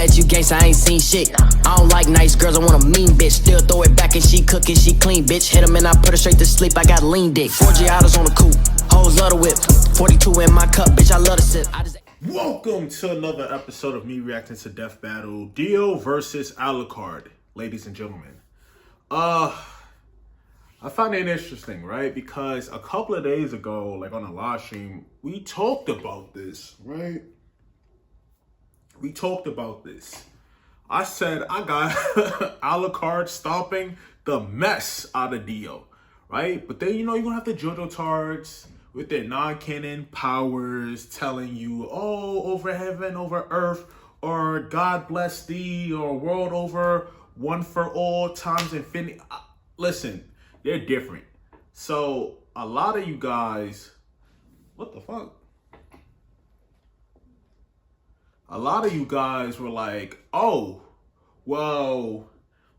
that you gangsta, I ain't seen shit. I don't like nice girls, I want a mean bitch. Still throw it back and she cook it, she clean, bitch. Hit him and I put her straight to sleep, I got lean dick. 4 Giottos on the coupe, hoes love the whip. 42 in my cup, bitch, I love the sip. Welcome to another episode of me reacting to Death Battle. Dio versus Alucard, ladies and gentlemen. I find it interesting, right? Because a couple of days ago, like on a live stream, we talked about this, right? We talked about this. I said I got Alucard stomping the mess out of Dio, right? But then, you know, you're going to have the Joestar with their non-canon powers telling you, oh, over heaven, over earth, or God bless thee, or world over, one for all, times infinity. Listen, they're different. So a lot of you guys, what the fuck? A lot of you guys were like, oh, well,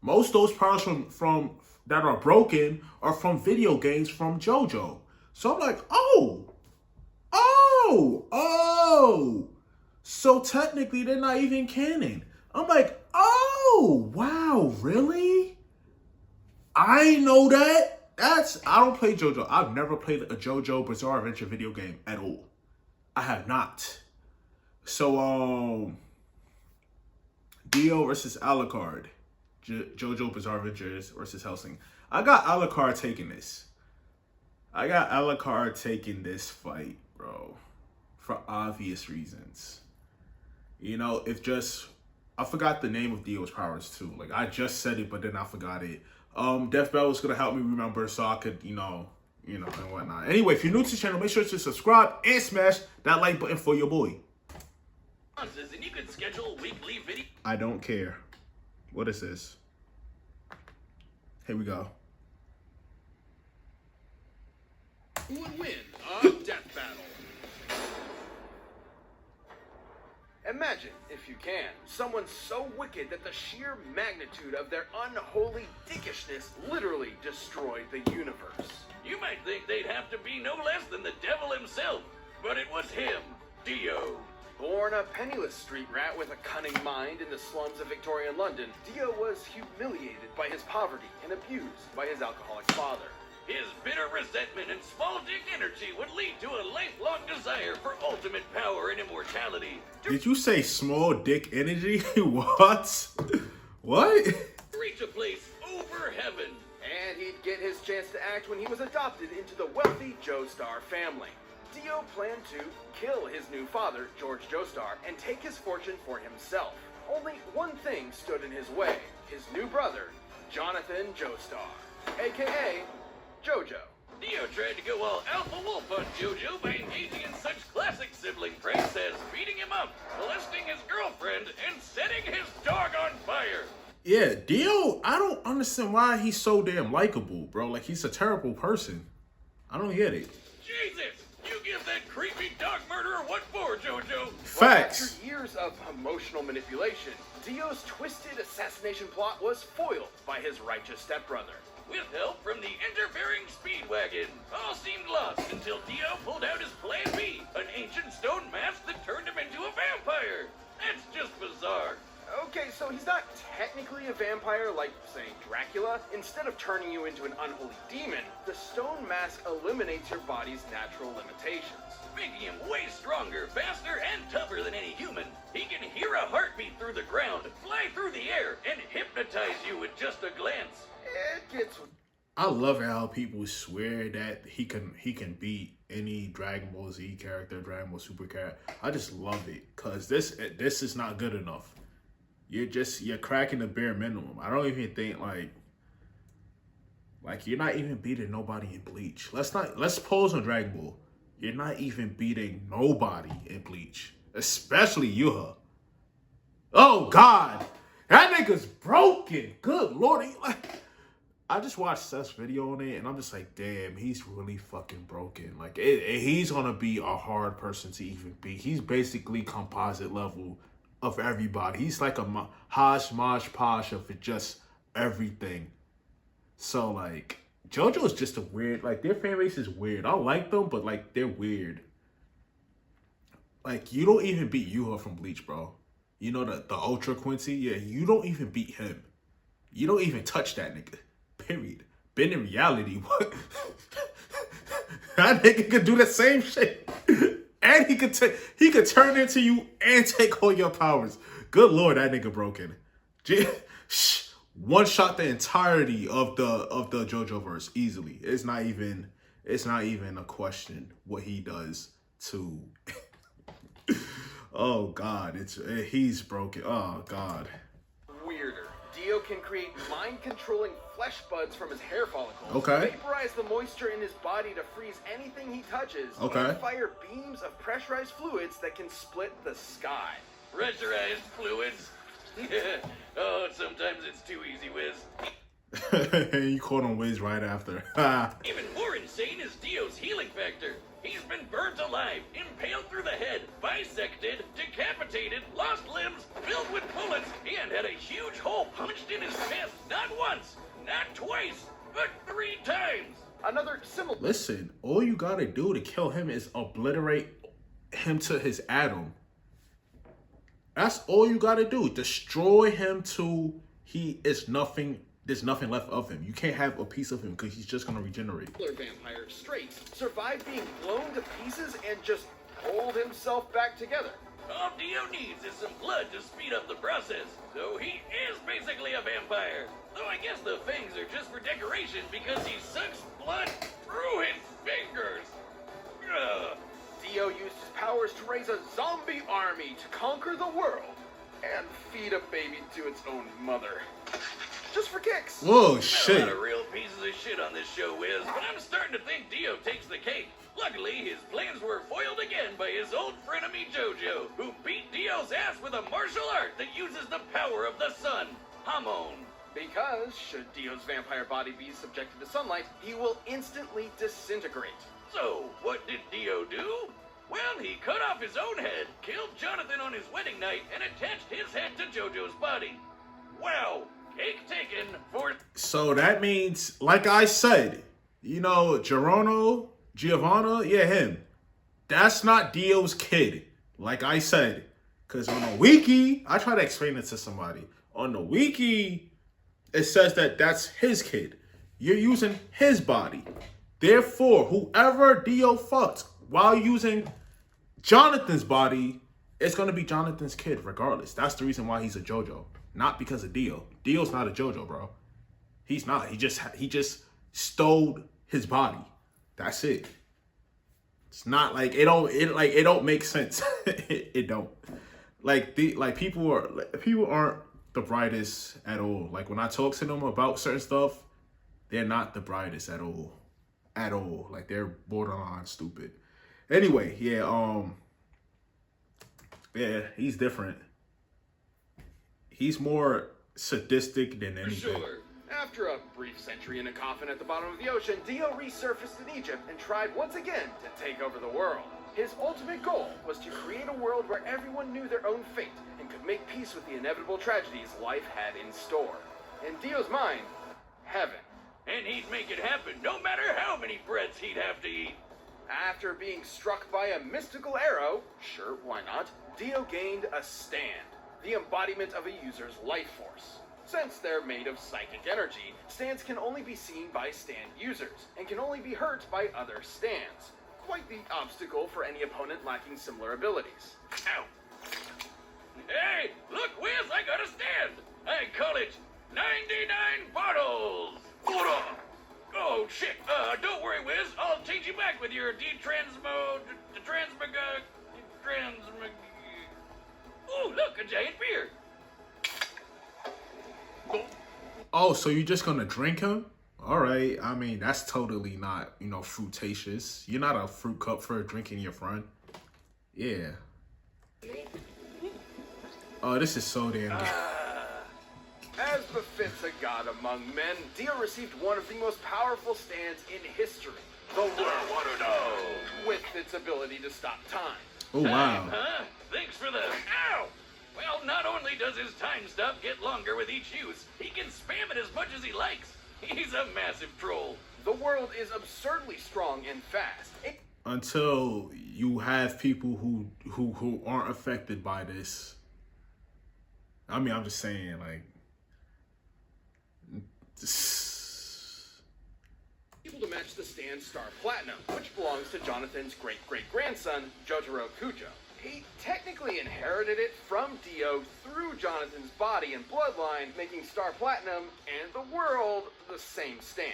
most of those powers from that are broken are from video games from JoJo. So I'm like, oh. So technically they're not even canon. I'm like, oh, wow, really? I know that. I don't play JoJo. I've never played a JoJo Bizarre Adventure video game at all. I have not. So, Dio versus Alucard. JoJo Bizarre Adventures versus Hellsing. I got Alucard taking this. I got Alucard taking this fight, bro. For obvious reasons. You know, I forgot the name of Dio's powers too. Like, I just said it, but then I forgot it. Death Battle was gonna help me remember so I could, you know, and whatnot. Anyway, if you're new to the channel, make sure to subscribe and smash that like button for your boy. And you can schedule weekly video. I don't care. What is this? Here we go. Who would win a death battle? Imagine, if you can, someone so wicked that the sheer magnitude of their unholy dickishness literally destroyed the universe. You might think they'd have to be no less than the devil himself, but it was him, Dio. Born a penniless street rat with a cunning mind in the slums of Victorian London, Dio was humiliated by his poverty and abused by his alcoholic father. His bitter resentment and small dick energy would lead to a lifelong desire for ultimate power and immortality. Did you say small dick energy? What? What? Reach a place over heaven. And he'd get his chance to act when he was adopted into the wealthy Joestar family. Dio planned to kill his new father, George Joestar, and take his fortune for himself. Only one thing stood in his way: his new brother, Jonathan Joestar, aka Jojo. Dio tried to go all alpha wolf on Jojo by engaging in such classic sibling pranks as beating him up, molesting his girlfriend, and setting his dog on fire. Yeah, Dio, I don't understand why he's so damn likable, bro. Like, he's a terrible person. I don't get it. Jesus! You give that creepy dog murderer what for, Jojo? Facts. Well, after years of emotional manipulation, Dio's twisted assassination plot was foiled by his righteous stepbrother. With help from the interfering Speedwagon, all seemed lost until Dio pulled out his Plan B, an ancient stone mask that turned him into a vampire. That's just bizarre. Okay, so he's not technically a vampire like, say, Dracula. Instead of turning you into an unholy demon, the stone mask eliminates your body's natural limitations, making him way stronger, faster, and tougher than any human. He can hear a heartbeat through the ground, fly through the air, and hypnotize you with just a glance. It gets... I love how people swear that he can beat any Dragon Ball Z character, Dragon Ball Super character. I just love it, because this is not good enough. You're cracking the bare minimum. I don't even think like you're not even beating nobody in Bleach. Let's pose on Dragon Ball. You're not even beating nobody in Bleach, especially Yuha. Oh God, that nigga's broken. Good Lord, I just watched Seth's video on it, and I'm just like, damn, he's really fucking broken. Like, he's gonna be a hard person to even beat. He's basically composite level of everybody. He's like a hodgepodge of just everything. So, like, JoJo's just a weird, like, their fan base is weird. I like them, but, like, they're weird. Like, you don't even beat Yuha from Bleach, bro. You know, the Ultra Quincy? Yeah, you don't even beat him. You don't even touch that nigga. Period. Been in reality, what? That nigga could do the same shit. And he could turn into you and take all your powers. Good Lord, that nigga broken. One shot the entirety of the JoJo verse easily. It's not even a question what he does to oh God, he's broken. Oh God. Weirder. Dio can create mind-controlling flesh buds from his hair follicles. Okay. Vaporize the moisture in his body to freeze anything he touches. Okay. And fire beams of pressurized fluids that can split the sky. Pressurized fluids? Oh, sometimes it's too easy, Wiz. You caught on Wiz right after. Even more insane is Dio's healing factor. He's been burnt alive, impaled through the head, bisected, decapitated, lost limbs, filled with bullets, and had a huge hole punched in his chest. Not once, not twice, but 3 times. Another similar... Listen, all you gotta do to kill him is obliterate him to his atom. That's all you gotta do. Destroy him to there's nothing left of him. You can't have a piece of him because he's just gonna regenerate. Vampire Straight survived being blown to pieces and just pulled himself back together. All Dio needs is some blood to speed up the process, so he is basically a vampire. Though I guess the fangs are just for decoration because he sucks blood through his fingers. Ugh. Dio used his powers to raise a zombie army to conquer the world and feed a baby to its own mother. Just for kicks. Whoa, A shit. lot of real pieces of shit on this show, Wiz, but I'm starting to think Dio takes the cake. Luckily, his plans were foiled again by his old frenemy JoJo, who beat Dio's ass with a martial art that uses the power of the sun, Hamon. Because, should Dio's vampire body be subjected to sunlight, he will instantly disintegrate. So, what did Dio do? Well, he cut off his own head, killed Jonathan on his wedding night, and attached his head to JoJo's body. Wow, cake taken for... So that means, like I said, you know, Giovanna, yeah, him. That's not Dio's kid, like I said. Because on the wiki, I try to explain it to somebody. On the wiki, it says that that's his kid. You're using his body. Therefore, whoever Dio fucked while using Jonathan's body, it's going to be Jonathan's kid regardless. That's the reason why he's a JoJo. Not because of Dio. Dio's not a JoJo, bro. He's not. He just stole his body. That's it. It's not like it don't make sense. it don't. People aren't the brightest at all. Like when I talk to them about certain stuff, they're not the brightest at all. At all. Like they're borderline stupid. Anyway, yeah, he's different. He's more sadistic than anything. Sure. After a brief century in a coffin at the bottom of the ocean, Dio resurfaced in Egypt and tried once again to take over the world. His ultimate goal was to create a world where everyone knew their own fate and could make peace with the inevitable tragedies life had in store. In Dio's mind, heaven. And he'd make it happen no matter how many breads he'd have to eat. After being struck by a mystical arrow, sure, why not, Dio gained a stand, the embodiment of a user's life force. Since they're made of psychic energy, stands can only be seen by stand users, and can only be hurt by other stands. Quite the obstacle for any opponent lacking similar abilities. Ow. Hey, look, Wiz, I got a stand. I call it 99 bottles. Hold on. Oh, shit. Don't worry, Wiz. I'll change you back with your Ooh, look, a giant beer. Oh, so you're just gonna drink him? All right. I mean, that's totally not, fruitacious. You're not a fruit cup for drinking your friend. Yeah. Oh, this is so damn good. As befits a god among men, Dio received one of the most powerful stands in history. The World, with its ability to stop time. Oh, wow. Time, huh? Thanks for the... Ow! Well, not only does his time stop get longer with each use, he can spam it as much as he likes. He's a massive troll. The world is absurdly strong and fast. Until you have people who aren't affected by this, I mean, I'm just saying, like, able to match the stand's Star Platinum, which belongs to Jonathan's great-great-grandson, Jotaro Kujo. He technically inherited it from Dio through Jonathan's body and bloodline, making Star Platinum and the world the same stand.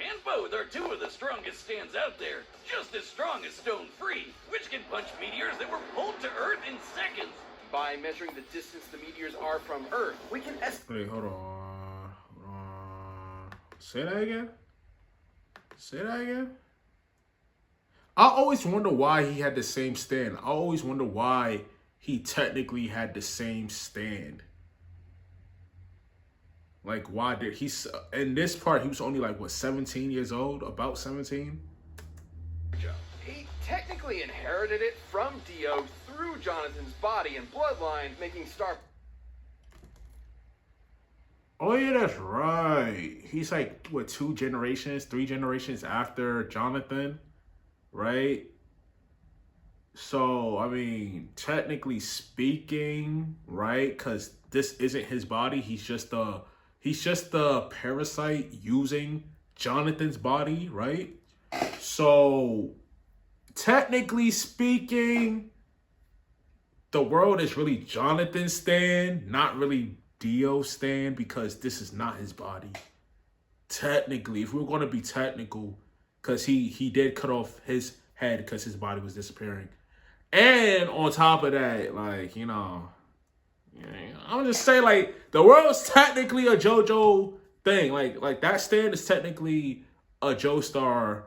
And both are two of the strongest stands out there, just as strong as Stone Free, which can punch meteors that were pulled to Earth in seconds. By measuring the distance the meteors are from Earth, we can estimate... Wait, hold on. Say that again? Say that again? I always wonder why he had the same stand. I always wonder why he technically had the same stand. Like, why did he... In this part, he was only like, what, 17 years old? About 17? He technically inherited it from Dio through Jonathan's body and bloodline, making Star... Oh, yeah, that's right. He's like, what, 3 generations after Jonathan, right? So, I mean, technically speaking, right? Because this isn't his body. He's just a parasite using Jonathan's body, right? So, technically speaking, the world is really Jonathan's stand, not really Dio's stand, because this is not his body. Technically, if we're going to be technical, because he did cut off his head because his body was disappearing. And on top of that, like, you know, I'm just saying, like, the world's technically a JoJo thing. Like that stand is technically a Joestar,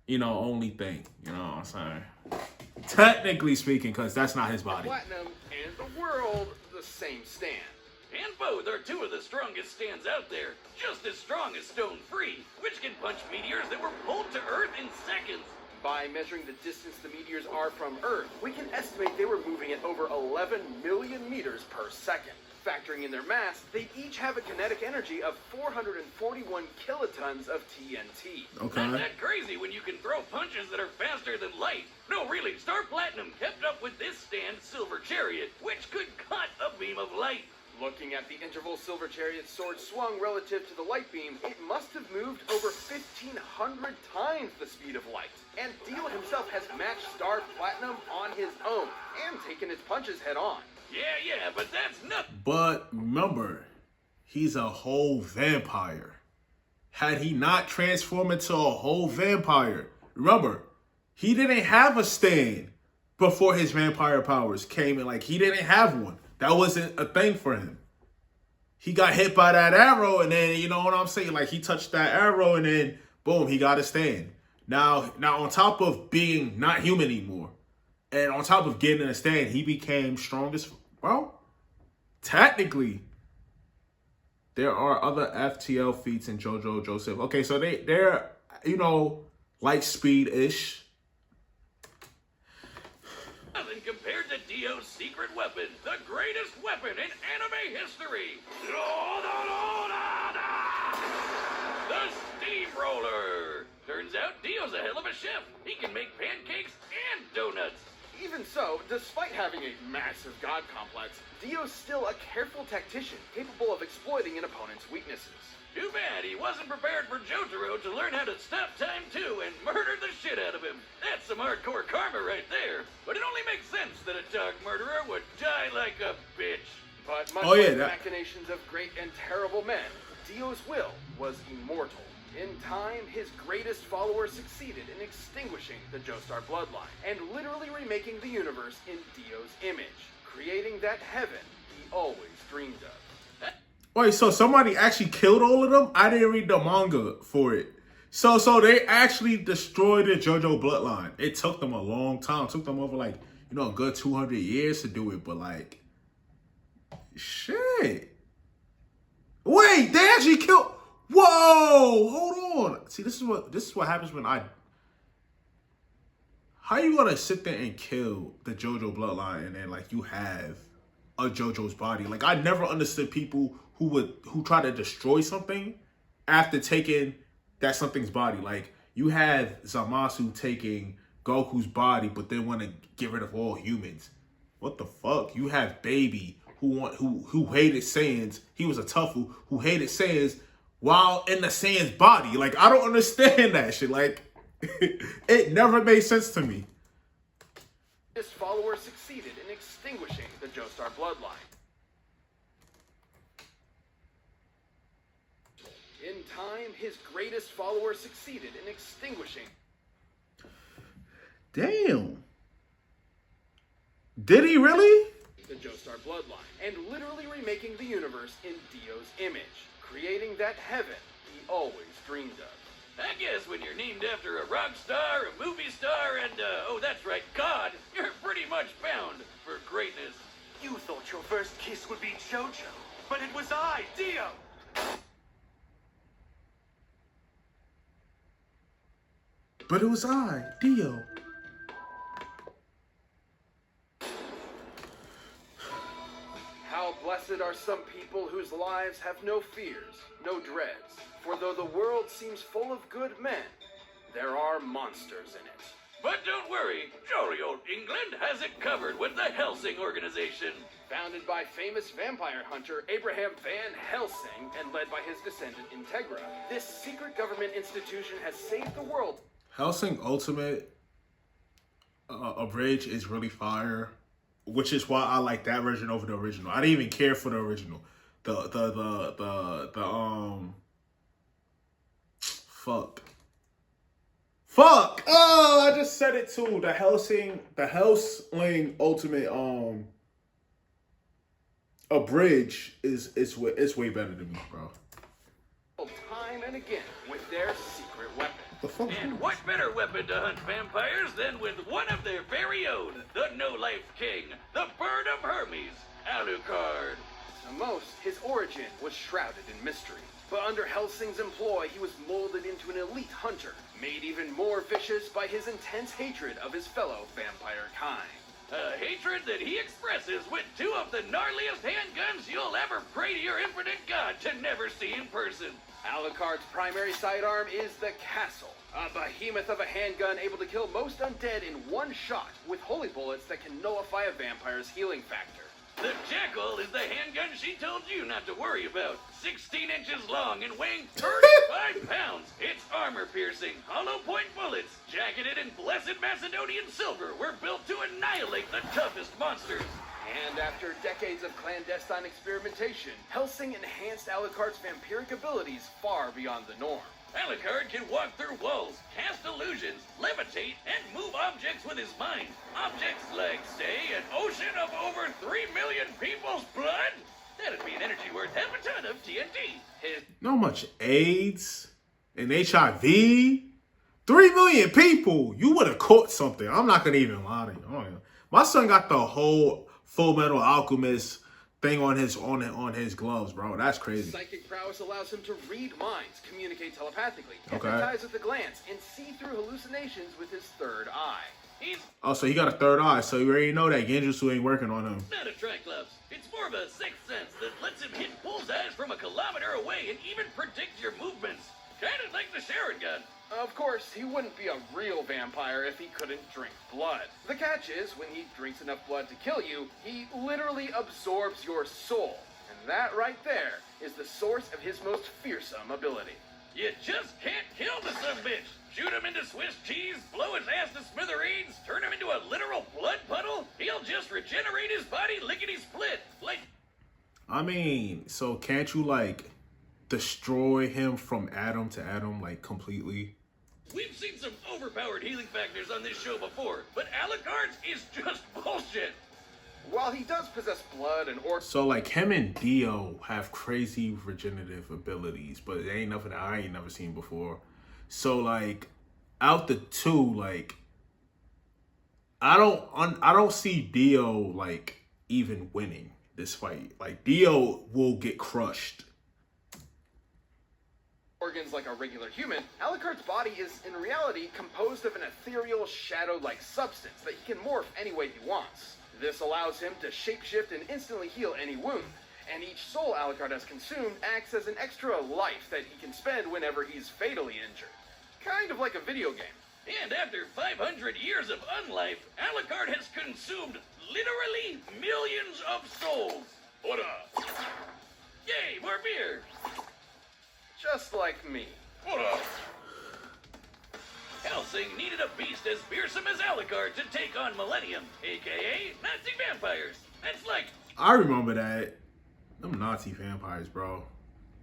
you know, only thing. You know what I'm saying? Technically speaking, because that's not his body. Platinum and the world the same stand. And both are two of the strongest stands out there, just as strong as Stone Free, which can punch meteors that were pulled to Earth in seconds. By measuring the distance the meteors are from Earth, we can estimate they were moving at over 11 million meters per second. Factoring in their mass, they each have a kinetic energy of 441 kilotons of TNT. Okay. Not that crazy when you can throw punches that are faster than light. No, really, Star Platinum kept up with this stand, Silver Chariot, which could cut a beam of light. Looking at the interval Silver Chariot's sword swung relative to the light beam, it must have moved over 1,500 times the speed of light. And Dio himself has matched Star Platinum on his own, and taken his punches head on. Yeah, but that's nothing. But remember, he's a whole vampire. Had he not transformed into a whole vampire, remember, he didn't have a stand before his vampire powers came in. Like, he didn't have one. That wasn't a thing for him. He got hit by that arrow, and then, you know what I'm saying? Like, he touched that arrow, and then, boom, he got a stand. Now on top of being not human anymore, and on top of getting a stand, he became strongest. Well, technically, there are other FTL feats in JoJo Joseph. Okay, so they're, you know, like speed-ish. Nothing compared to Dio's secret weapon, the greatest weapon in anime history. The Steamroller. Turns out Dio's a hell of a chef. He can make pancakes and donuts. Even so, despite having a massive god complex, Dio's still a careful tactician capable of exploiting an opponent's weaknesses. Too bad he wasn't prepared for Jotaro to learn how to stop time too and murder the shit out of him. That's some hardcore karma right there. But it only makes sense that a dog murderer would die like a bitch. But much like the machinations of great and terrible men, Dio's will was immortal. In time, his greatest follower succeeded in extinguishing the Joestar bloodline and literally remaking the universe in Dio's image, creating that heaven he always dreamed of. Wait, so somebody actually killed all of them? I didn't read the manga for it. So they actually destroyed the JoJo bloodline. It took them a long time. It took them over, like, you know, a good 200 years to do it. But, like, shit. Wait, they actually killed... Whoa, hold on. See, this is what happens when I... How you gonna sit there and kill the JoJo bloodline and then, like, you have a JoJo's body? Like, I never understood people who try to destroy something after taking that something's body. Like, you have Zamasu taking Goku's body, but then want to get rid of all humans. What the fuck? You have Baby, who hated Saiyans. He was a Tuffle who hated Saiyans while in the Saiyan's body. Like, I don't understand that shit. Like, it never made sense to me. His followers succeeded in extinguishing the Joestar bloodline. In time, his greatest follower succeeded in extinguishing. Damn. Did he really? The Joestar bloodline, and literally remaking the universe in Dio's image, creating that heaven he always dreamed of. I guess when you're named after a rock star, a movie star, and, oh, that's right, God, you're pretty much bound for greatness. You thought your first kiss would be JoJo, but it was I, Dio! But it was I, Dio. How blessed are some people whose lives have no fears, no dreads. For though the world seems full of good men, there are monsters in it. But don't worry, jolly old England has it covered with the Helsing organization. Founded by famous vampire hunter Abraham Van Helsing and led by his descendant Integra, this secret government institution has saved the world. Helsing Ultimate Abridged is really fire, which is why I like that version over the original. I didn't even care for the original. Fuck. Oh, I just said it too. The Helsing Ultimate Abridged is way better than me, bro. Time and again with their secret weapon. The fuck? And what better weapon to hunt vampires than with one of their very own, the no-life king, the bird of Hermes, Alucard. To most, his origin was shrouded in mystery. But under Helsing's employ, he was molded into an elite hunter, made even more vicious by his intense hatred of his fellow vampire kind. A hatred that he expresses with two of the gnarliest handguns you'll ever pray to your infinite God to never see in person. Alucard's primary sidearm is the Castle, a behemoth of a handgun able to kill most undead in one shot with holy bullets that can nullify a vampire's healing factor. The Jackal is the handgun she told you not to worry about. 16 inches long and weighing 35 pounds. Its armor-piercing, hollow-point bullets, jacketed in blessed Macedonian silver, were built to annihilate the toughest monsters. And after decades of clandestine experimentation, Helsing enhanced Alucard's vampiric abilities far beyond the norm. Alucard can walk through walls, cast illusions, levitate, and move objects with his mind. Objects like, say, an ocean of over 3 million people's blood? That'd be an energy worth half a ton of TNT. Not much AIDS and HIV. 3 million people. You would have caught something. I'm not gonna even lie to you. My son got the whole Full Metal Alchemist thing on his gloves, bro. That's crazy. Psychic prowess allows him to read minds, communicate telepathically, hypnotize with a glance, and see through hallucinations with his third eye. Oh, so he got a third eye, so you already know that Genjutsu ain't working on him. Not a Triclops. It's more of a sixth sense that lets him hit bullseyes from a kilometer away and even predict your movements. Kinda like the Sharingan. Of course, he wouldn't be a real vampire if he couldn't drink blood. The catch is, when he drinks enough blood to kill you, he literally absorbs your soul. And that right there is the source of his most fearsome ability. You just can't kill the sumbitch. Shoot him into Swiss cheese, blow his ass to smithereens, turn him into a literal blood puddle. He'll just regenerate his body lickety-split. Like... I mean, so can't you, like, destroy him from atom to atom, like, completely? We've seen some overpowered healing factors on this show before, but Alucard's is just bullshit. While he does possess blood and so like him and Dio have crazy regenerative abilities, but it ain't nothing I ain't never seen before. So like out the two, like I don't see Dio like even winning this fight. Like Dio will get crushed. Organs like a regular human, Alucard's body is in reality composed of an ethereal shadow-like substance that he can morph any way he wants. This allows him to shapeshift and instantly heal any wound, and each soul Alucard has consumed acts as an extra life that he can spend whenever he's fatally injured. Kind of like a video game. And after 500 years of unlife, Alucard has consumed literally millions of souls. What up? Yay, more beer! Just like me. What up? Helsing needed a beast as fearsome as Alucard to take on Millennium, aka Nazi vampires. That's like... I remember that. Them Nazi vampires, bro.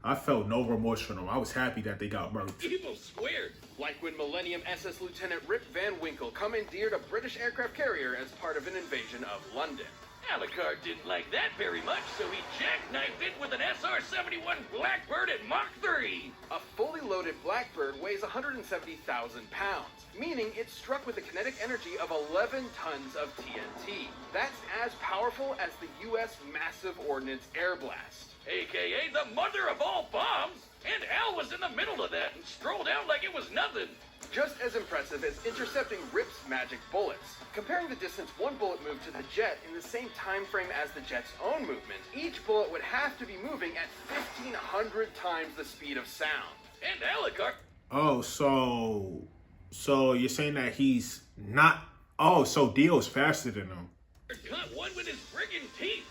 I felt no remorse for them. I was happy that they got murked. evil squared. Like when Millennium SS Lieutenant Rip Van Winkle commandeered a British aircraft carrier as part of an invasion of London. Alucard didn't like that very much, so he jackknifed it with an SR-71 Blackbird at Mach 3. A fully loaded Blackbird weighs 170,000 pounds, meaning it struck with a kinetic energy of 11 tons of TNT. That's as powerful as the U.S. Massive Ordnance Air Blast. AKA the mother of all bombs. And Al was in the middle of that and strolled out like it was nothing. Just as impressive as intercepting Rip's magic bullets. Comparing the distance one bullet moved to the jet in the same time frame as the jet's own movement, each bullet would have to be moving at 1,500 times the speed of sound. And Alucard... Oh, so you're saying that he's not... Oh, so Dio's faster than him. Cut one with his friggin' teeth.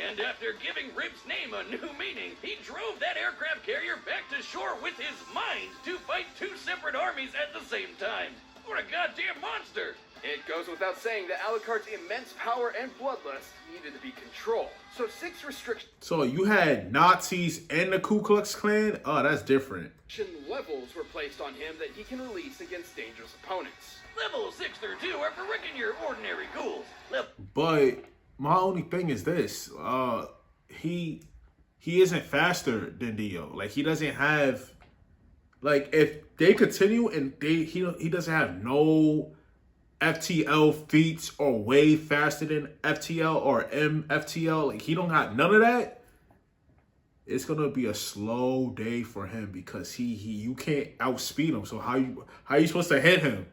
And after giving Rip's name a new meaning, he drove that aircraft carrier back to shore with his mind to fight two separate armies at the same time. What a goddamn monster! It goes without saying that Alucard's immense power and bloodlust needed to be controlled. So 6 restriction So you had Nazis and the Ku Klux Klan? Oh, that's different. levels were placed on him that he can release against dangerous opponents. Level 6 through 2 are for wrecking your ordinary ghouls. But my only thing is this. He isn't faster than Dio. Like, he doesn't have... Like, if they continue and he doesn't have no FTL feats or way faster than FTL or MFTL, like, he don't have none of that, it's gonna be a slow day for him because you can't outspeed him. So how you supposed to hit him?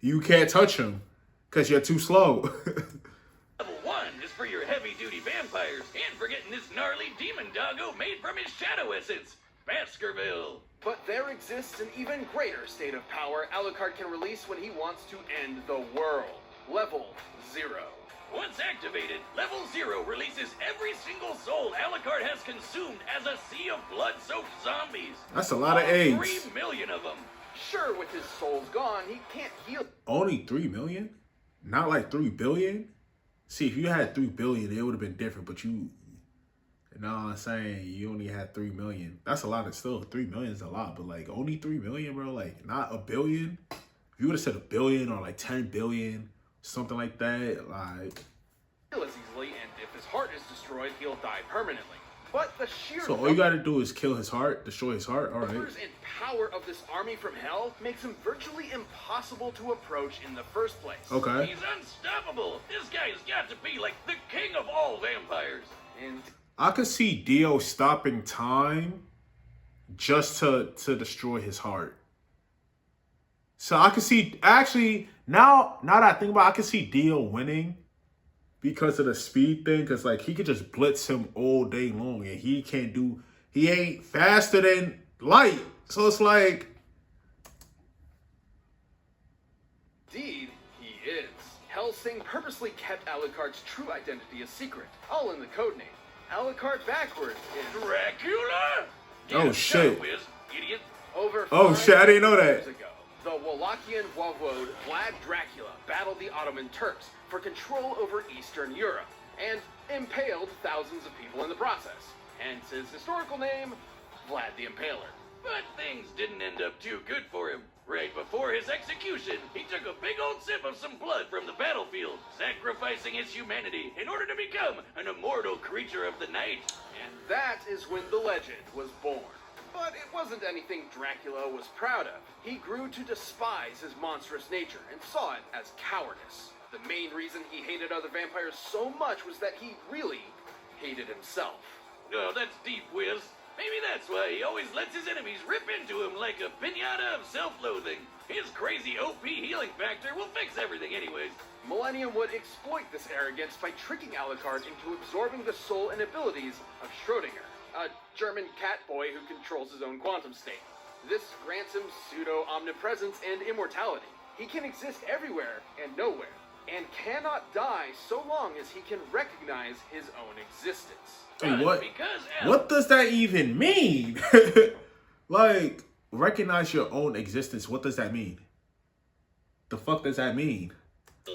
You can't touch him because you're too slow. Level 1 is for your heavy-duty vampires and for getting this gnarly demon doggo made from his shadow essence, Baskerville. But there exists an even greater state of power Alucard can release when he wants to end the world. Level 0. Once activated, Level 0 releases every single soul Alucard has consumed as a sea of blood-soaked zombies. That's a lot of All eggs. 3 million of them. Sure, with his souls gone, he can't heal. Only 3 million? Not like 3 billion? See, if you had 3 billion, it would have been different, but you know what I'm saying? You only had 3 million. That's a lot. Still, 3 million is a lot, but like only 3 million, bro. Like not a billion. If you would have said a billion or like 10 billion, something like that, like. Heal as easily, and if his heart is destroyed, he'll die permanently. But the sheer So all you gotta do is kill his heart, destroy his heart. All right. numbers and power of this army from hell makes him virtually impossible to approach in the first place. Okay. He's unstoppable. This guy's got to be like the king of all vampires. And I could see Dio stopping time just to destroy his heart. So I could see, actually, now that I think about it, I could see Dio winning because of the speed thing. Because, like, he could just blitz him all day long. And he ain't faster than light. So it's like... indeed, he is. Helsing purposely kept Alucard's true identity a secret, all in the codename. Alucard backwards is Dracula? Oh, shit. Whiz, idiot. over Oh, 5 shit, I didn't know that. years ago. The Wallachian Voivode Vlad Dracula battled the Ottoman Turks for control over Eastern Europe and impaled thousands of people in the process. Hence his historical name, Vlad the Impaler. But things didn't end up too good for him. Right before his execution, he took a big old sip of some blood from the battlefield, sacrificing his humanity in order to become an immortal creature of the night. And that is when the legend was born. But it wasn't anything Dracula was proud of. He grew to despise his monstrous nature and saw it as cowardice. The main reason he hated other vampires so much was that he really hated himself. Oh, that's deep, Whiz. Maybe that's why he always lets his enemies rip into him like a piñata of self-loathing. His crazy OP healing factor will fix everything anyways. Millennium would exploit this arrogance by tricking Alucard into absorbing the soul and abilities of Schrödinger, a German cat boy who controls his own quantum state. This grants him pseudo-omnipresence and immortality. He can exist everywhere and nowhere. and cannot die so long as he can recognize his own existence. Hey, what? Because What does that even mean? Like, recognize your own existence. What does that mean? The fuck does that mean?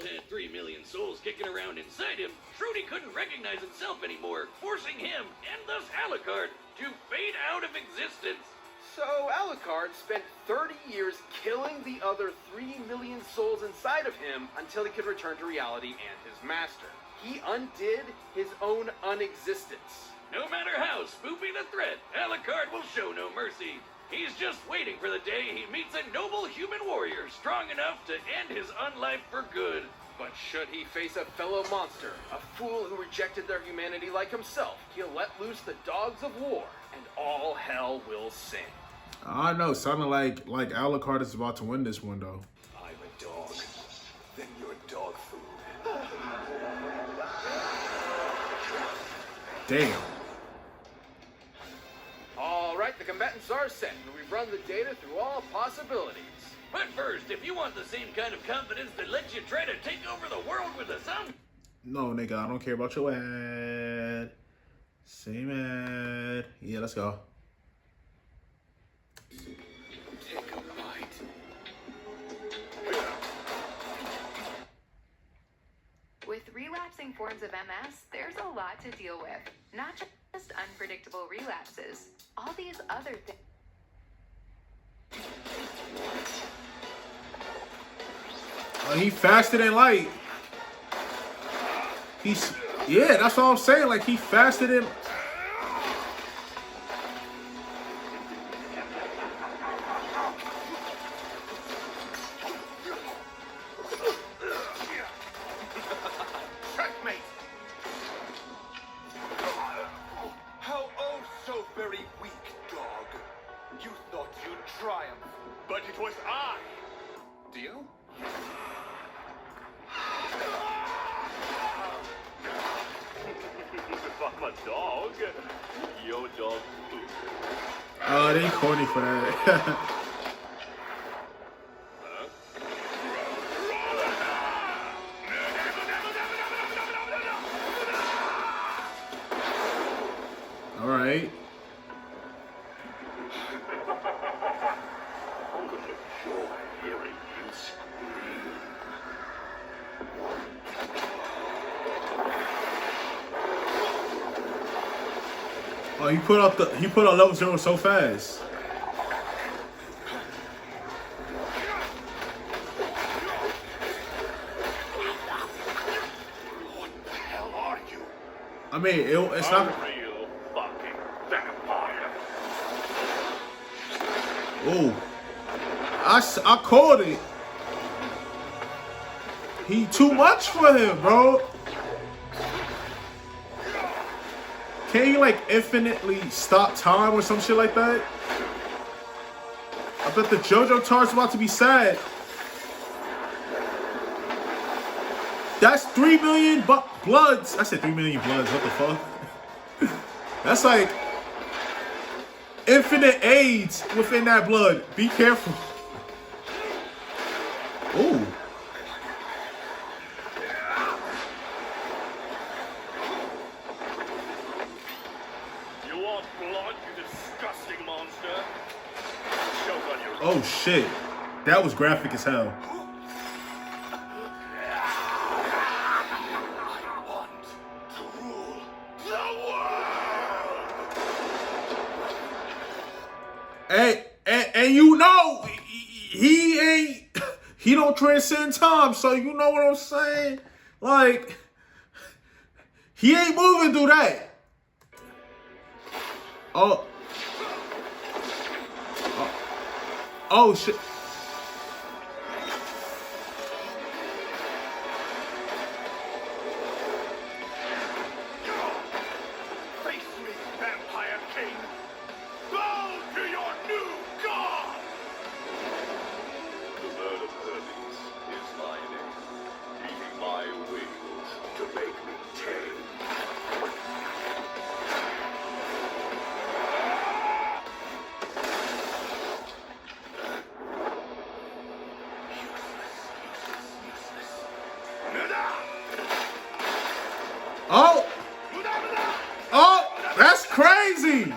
had 3 million souls kicking around inside him, Trudy couldn't recognize himself anymore, forcing him, and thus Alucard, to fade out of existence. So Alucard spent 30 years killing the other 3 million souls inside of him until he could return to reality and his master. He undid his own unexistence. No matter how spoopy the threat, Alucard will show no mercy. He's just waiting for the day he meets a noble human warrior strong enough to end his unlife for good. But should he face a fellow monster, a fool who rejected their humanity like himself, he'll let loose the dogs of war, and all hell will sing. I know, sounding like Alucard is about to win this one though. I'm a dog. Then you're dog food. Damn. All right, the combatants are set, and we've run the data through all possibilities. But first, if you want the same kind of confidence that lets you try to take over the world with a zombie... No, nigga, I don't care about your ad. Same ad. Yeah, let's go. Take a bite. With relapsing forms of MS, there's a lot to deal with. Not just unpredictable relapses. All these other things. He faster than light. Yeah, that's what I'm saying. Like, he faster than... Checkmate! How oh so very weak, dog. You thought you'd triumph, but it was I. Deal? If I'm a dog, your dog too. Oh, they corny for that. All right. Hearing you scream. Oh, he put up level 0 so fast. What the hell are you? I mean, it's A not. real fucking vampire. Oh, I called it. He too much for him, bro. Can't you like infinitely stop time or some shit like that? I bet the JoJo tart's about to be sad. That's 3 million bloods. I said 3 million bloods. What the fuck? That's like infinite AIDS within that blood. Be careful. Ooh. You want blood, you disgusting monster? Choke on your Oh shit. That was graphic as hell. I want to rule the world. And you know, he don't transcend time, so you know what I'm saying? Like, he ain't moving through that. Oh shit. Face me, Vampire King. Bow to your new god. The bird of Hermes is my name. Beating my wings to make me tame. Oh, that's crazy.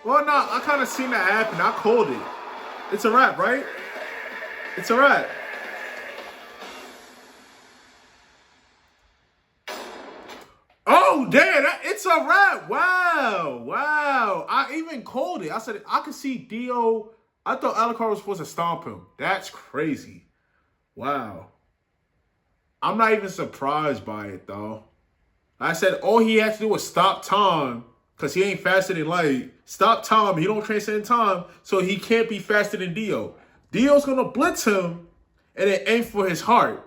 Well, no, I kind of seen that happen. I called it. It's a wrap, right? It's a wrap. Oh, damn, it's a wrap. Wow, wow. I even called it. I said, I could see Dio. I thought Alucard was supposed to stomp him. That's crazy. Wow. I'm not even surprised by it, though. I said all he had to do was stop time, because he ain't faster than light. Stop time. He don't transcend time, so he can't be faster than Dio. Dio's going to blitz him and then aim for his heart.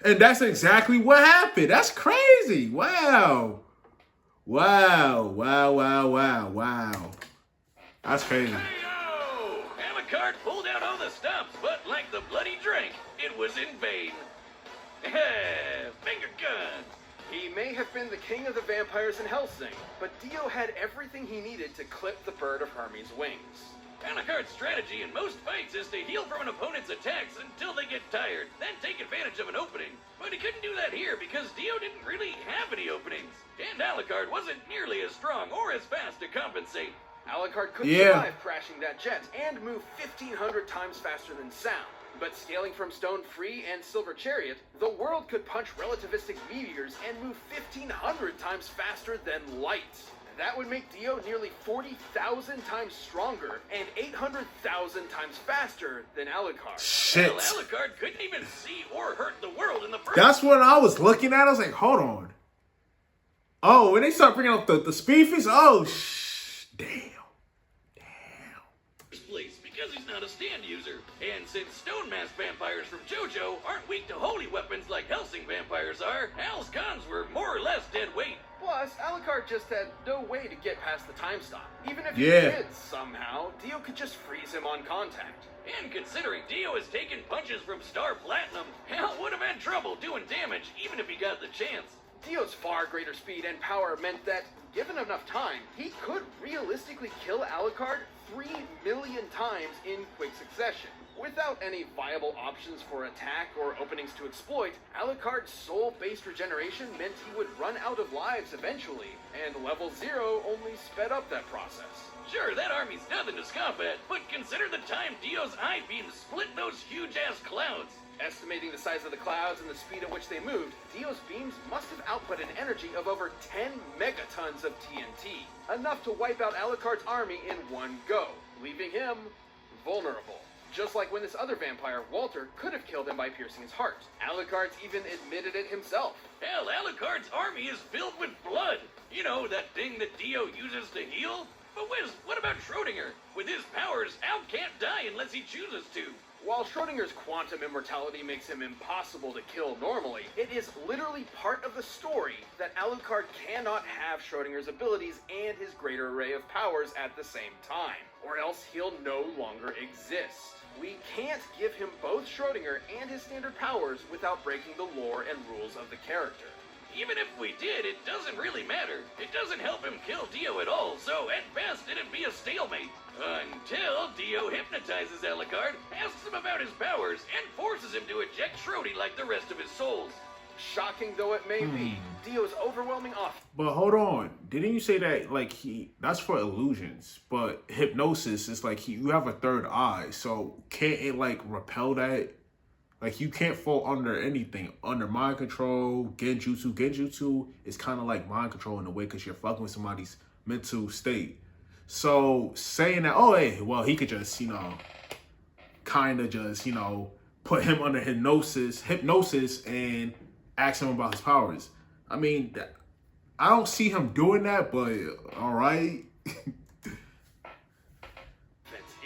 And that's exactly what happened. That's crazy. Wow. Wow. Wow, wow, wow, wow. That's crazy. Hey-o! Alucard pulled out all the stops, but like the bloody drink, it was in vain. Finger guns. He may have been the king of the vampires in Helsing, but Dio had everything he needed to clip the bird of Hermes' wings. Alucard's strategy in most fights is to heal from an opponent's attacks until they get tired, then take advantage of an opening. But he couldn't do that here because Dio didn't really have any openings, and Alucard wasn't nearly as strong or as fast to compensate. Alucard could survive crashing that jet and move 1,500 times faster than sound. But scaling from Stone Free and Silver Chariot, the world could punch relativistic meteors and move 1,500 times faster than light. That would make Dio nearly 40,000 times stronger and 800,000 times faster than Alucard. Shit. Well, Alucard couldn't even see or hurt the world in the first. That's what I was looking at. I was like, hold on. Oh, when they start bringing up the speed fees, damn. Place because he's not a stand user. And since stone mask vampires from JoJo aren't weak to holy weapons like Helsing vampires are, Al's cons were more or less dead weight. Plus, Alucard just had no way to get past the time stop. Even if he did somehow, Dio could just freeze him on contact. And considering Dio has taken punches from Star Platinum, Al would have had trouble doing damage even if he got the chance. Dio's far greater speed and power meant that, given enough time, he could realistically kill Alucard 3 million times in quick succession. Without any viable options for attack or openings to exploit, Alucard's soul-based regeneration meant he would run out of lives eventually, and level 0 only sped up that process. Sure, that army's nothing to scoff at, but consider the time Dio's eye beams split those huge-ass clouds. Estimating the size of the clouds and the speed at which they moved, Dio's beams must have output an energy of over 10 megatons of TNT, enough to wipe out Alucard's army in one go, leaving him vulnerable. Just like when this other vampire, Walter, could have killed him by piercing his heart. Alucard's even admitted it himself. Hell, Alucard's army is filled with blood. You know, that thing that Dio uses to heal? But Wiz, what about Schrodinger? With his powers, Al can't die unless he chooses to. While Schrodinger's quantum immortality makes him impossible to kill normally, it is literally part of the story that Alucard cannot have Schrodinger's abilities and his greater array of powers at the same time, or else he'll no longer exist. We can't give him both Schrodinger and his standard powers without breaking the lore and rules of the character. Even if we did, it doesn't really matter. It doesn't help him kill Dio at all, so at best it'd be a stalemate. Until Dio hypnotizes Alucard, asks him about his powers, and forces him to eject Schrody like the rest of his souls. Shocking though it may be, Dio's overwhelming off. But hold on, didn't you say that that's for illusions? But hypnosis is like you have a third eye, so can't it repel that? Like you can't fall under anything, under mind control, genjutsu. Genjutsu is kind of like mind control in a way because you're fucking with somebody's mental state. So saying that, he could just kind of just put him under hypnosis, and ask him about his powers. I mean, I don't see him doing that, but all right.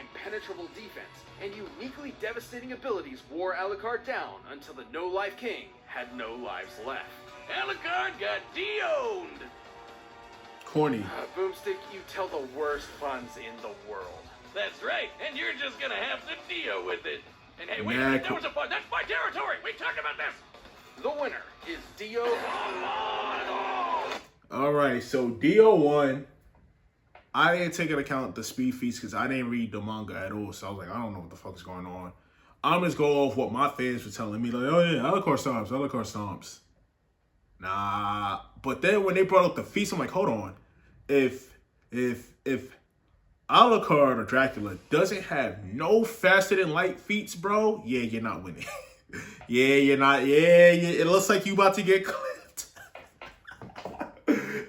Impenetrable defense and uniquely devastating abilities wore Alucard down until the No-Life King had no lives left. Alucard got de-owned! Corny. Boomstick, you tell the worst puns in the world. That's right, and you're just gonna have to deal with it. And hey, wait, Nah, that was a pun. That's my territory. We talked about this. The winner is Dio. All right, so Dio won. I didn't take into account the speed feats because I didn't read the manga at all. So I was like, I don't know what the fuck is going on. I'm just going off what my fans were telling me. Like, oh yeah, Alucard stomps, Alucard stomps. Nah. But then when they brought up the feats, I'm like, hold on. If Alucard or Dracula doesn't have no faster than light feats, bro, yeah, you're not winning. Yeah, you're not. Yeah, it looks like you about to get clipped.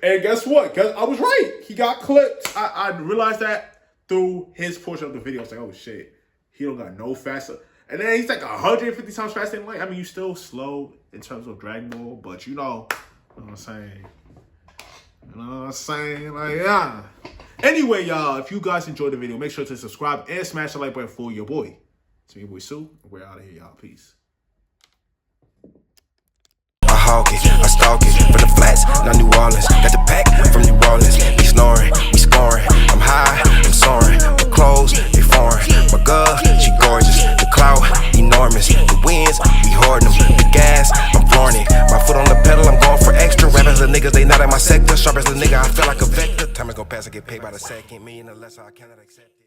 And guess what? I was right. He got clipped. I realized that through his portion of the video. I was like, oh shit, he don't got no faster. And then he's like 150 times faster than light. I mean, you still slow in terms of Dragon Ball, but you know what I'm saying. You know what I'm saying? Like, yeah. Anyway, y'all, if you guys enjoyed the video, make sure to subscribe and smash the like button for your boy. It's me, your boy Sue. We're out of here, y'all. Peace. I stalk it from the flats, not New Orleans. Got the pack from New Orleans. We snoring, we scoring. I'm high, I'm soaring. My clothes, they foreign. My girl, she gorgeous. The cloud, enormous. The winds, we hoarding them. The gas, I'm pouring it. My foot on the pedal, I'm going for extra. Rappers the niggas, they not in my sector. Sharp as the nigga, I feel like a vector. Time to go past, I get paid by the second. $1 million or less, I cannot accept it.